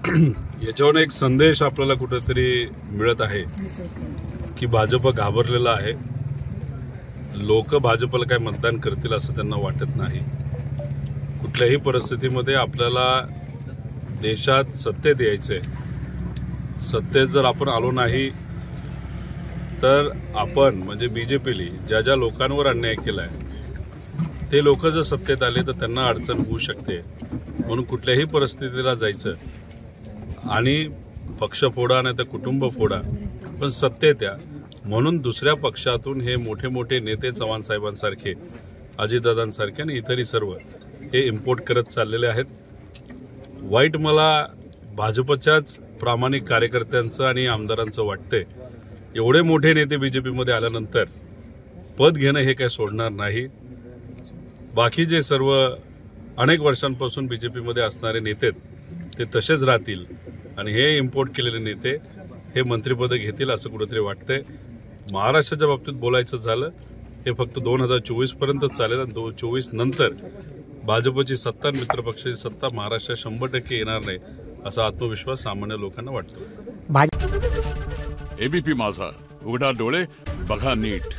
याच्यावर एक संदेश आपल्याला कुठेतरी मिळत आहे की भाजप घाबरलेला आहे. लोक भाजपला काय मतदान करतील असं त्यांना वाटत नाही. कुठल्याही परिस्थितीमध्ये आपल्याला देशात सत्तेत यायचंय. सत्तेत जर आपण आलो नाही तर आपण म्हणजे बीजेपीली ज्या ज्या लोकांवर अन्याय केलाय ते लोक जर सत्तेत आले तर त्यांना अडचण होऊ शकते. म्हणून कुठल्याही परिस्थितीला जायचं आणि पक्ष फोडा नाही तर कुटुंब फोडा पण सत्तेत या. म्हणून दुसऱ्या पक्षातून हे मोठे मोठे नेते चव्हाण साहेबांसारखे, अजितदादांसारखे आणि इतरही सर्व हे इम्पोर्ट करत चाललेले आहेत. वाईट मला भाजपच्याच प्रामाणिक कार्यकर्त्यांचं आणि आमदारांचं वाटतंय. एवढे मोठे नेते बीजेपीमध्ये आल्यानंतर पद घेणं हे काय सोडणार नाही. बाकी जे सर्व अनेक वर्षांपासून बीजेपीमध्ये असणारे नेते ते तसेच राहतील आणि हे इम्पोर्ट केलेले नेते हे मंत्रिपद घेतील असं कुठेतरी वाटतंय. महाराष्ट्राच्या बाबतीत बोलायचं झालं हे फक्त 2024 पर्यंत चालेल आणि 2024 नंतर भाजपची सत्ता, मित्रपक्षाची सत्ता महाराष्ट्रात 100% येणार नाही असा आत्मविश्वास सामान्य लोकांना वाटतो. एबीपी माझा, उघडा डोळे बघा नीट.